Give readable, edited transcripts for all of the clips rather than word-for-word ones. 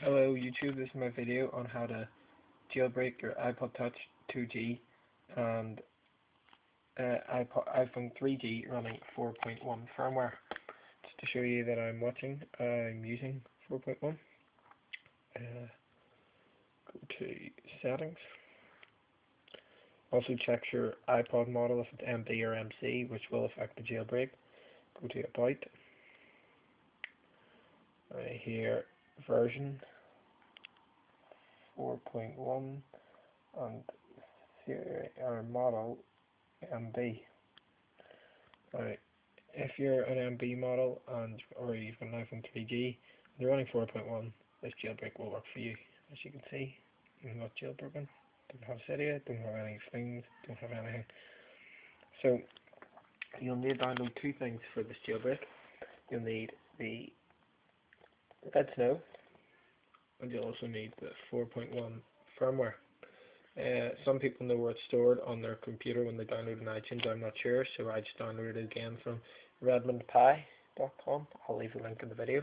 Hello YouTube, this is my video on how to jailbreak your iPod Touch 2G and iPhone 3G running 4.1 firmware. Just to show you that I'm using 4.1. Go to settings. Also check your iPod model if it's MD or MC, which will affect the jailbreak. Go to About. Here version 4.1 and our model MB. Right. If you're an MB model or you've got an iPhone 3G and you're running 4.1, this jailbreak will work for you. As you can see, you're not jailbroken. Don't have Cydia, don't have any things, don't have anything. So you'll need to download two things for this jailbreak. You'll need the Redsn0w and you'll also need the 4.1 firmware. Some people know where it's stored on their computer when they download an iTunes. I'm not sure, so I just downloaded it again from Redsn0w.com. I'll leave a link in the video.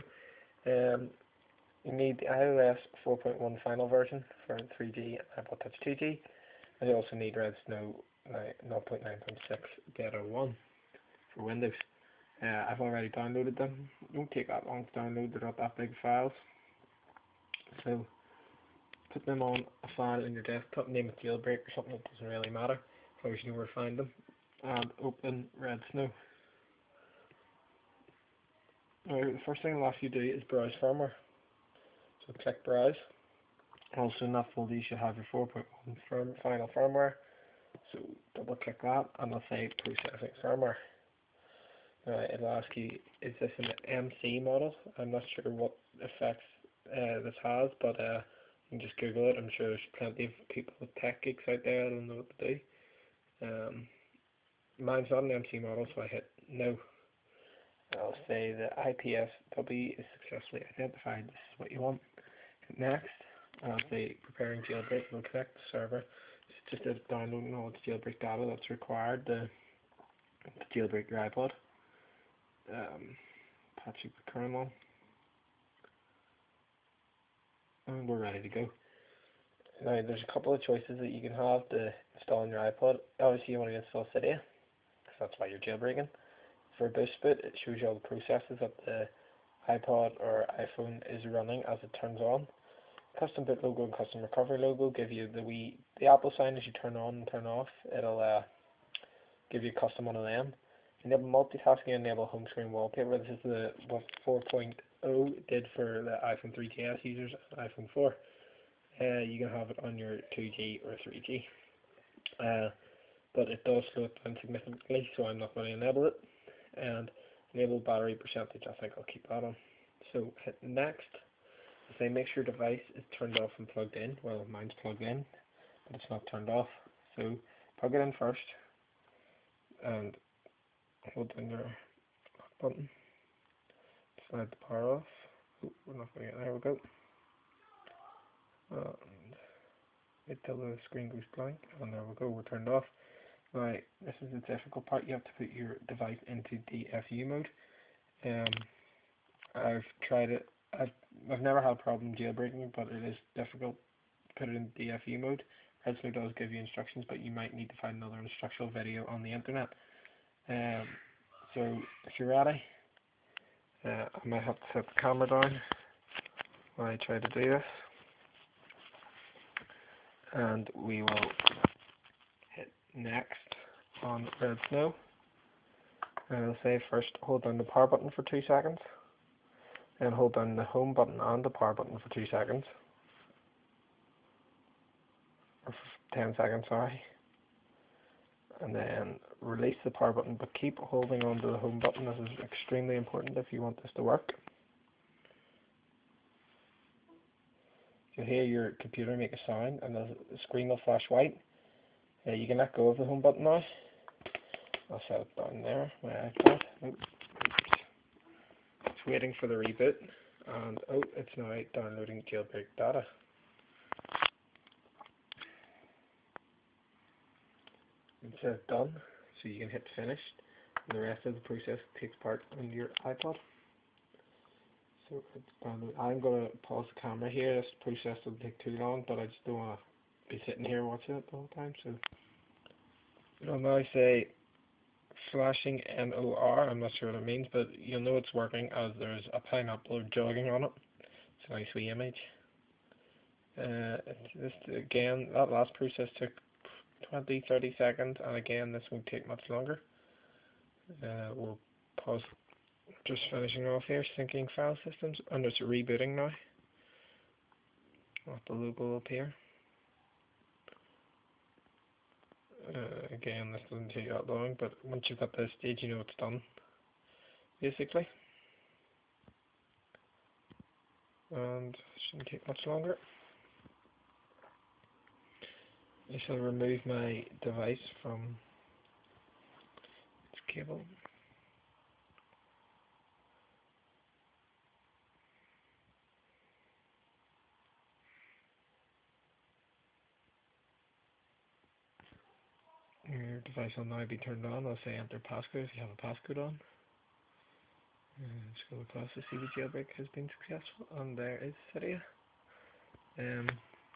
You need the iOS 4.1 final version for 3G and iPod Touch 2G, and you also need Redsn0w 0.9.6 Beta 1 for Windows. I've already downloaded them. It won't take that long to download, they're not that big files. So put them on a file in your desktop, name it Jailbreak or something, it doesn't really matter, as long as you know where to find them, and open Redsn0w. Now, the first thing I'll ask you to do is browse firmware. So click browse. Also in that folder you should have your 4.1 final firmware. So double click that and it'll say processing firmware. It'll ask you, is this an MC model? I'm not sure what effects this has, but you can just Google it. I'm sure there's plenty of people with tech geeks out there that'll know what to do. Mine's not an MC model, so I hit no. I'll say the IPSW is successfully identified. This is what you want. Hit next. I'll say preparing jailbreak. We'll connect the server. It's just downloading all its jailbreak data that's required to jailbreak your iPod. Patching the kernel. And we're ready to go. Now there's a couple of choices that you can have to install on your iPod. Obviously you want to install Cydia, because that's why you're jailbreaking. For boost boot, it shows you all the processes that the iPod or iPhone is running as it turns on. Custom boot logo and custom recovery logo give you the Apple sign as you turn on and turn off. It'll give you custom one of them. Enable multitasking, enable home screen wallpaper. This is what 4.0 did for the iPhone 3GS users and iPhone 4. You can have it on your 2G or 3G. But it does slow it down significantly, so I'm not going to enable it. And enable battery percentage, I think I'll keep that on. So hit next. Say make sure device is turned off and plugged in. Well, mine's plugged in, but it's not turned off. So plug it in first and hold down your lock button. Slide the power off. Oh, we're not going to get there. We go. And wait till the screen goes blank, and there we go. We're turned off. Right, this is the difficult part. You have to put your device into DFU mode. I've tried it. I've never had a problem jailbreaking, but it is difficult to put it in DFU mode. Redsn0w does give you instructions, but you might need to find another instructional video on the internet. So if you're ready, I might have to set the camera down while I try to do this, and we will hit next on Redsn0w. And it'll say first hold down the power button for 2 seconds, and hold down the home button and the power button for 2 seconds, or 10 seconds, sorry. And then release the power button, but keep holding on to the home button. This is extremely important if you want this to work. You'll hear your computer make a sound and the screen will flash white. You can let go of the home button now. I'll set it down there, my iPad. Oops. It's waiting for the reboot, and oh, it's now downloading jailbreak data. It says done, so you can hit finish, and the rest of the process takes part on your iPod. So I'm gonna pause the camera here. This process doesn't take too long, but I just don't wanna be sitting here watching it the whole time. So it'll now say flashing NOR. I'm not sure what it means, but you'll know it's working as there's a pineapple jogging on it. It's a nice wee image. It's just again, that last process took 20-30 seconds, and again this won't take much longer. We'll pause. Just finishing off here, syncing file systems, and it's rebooting now. Let the logo appear. Again, this doesn't take that long, but once you've got this stage, you know it's done, basically. And it shouldn't take much longer. I shall remove my device from its cable. Your device will now be turned on. I'll say enter passcode if you have a passcode on. Scroll across to see the jailbreak has been successful, and there is Cydia. And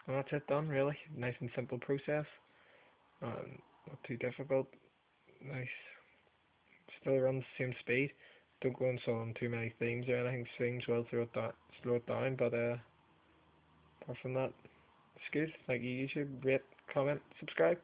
that's it done, really. Nice and simple process. Not too difficult. Nice. Still runs the same speed. Don't go installing too many themes or anything. Themes will slow it down, but apart from that, it's good. Thank you, YouTube. Rate, comment, subscribe.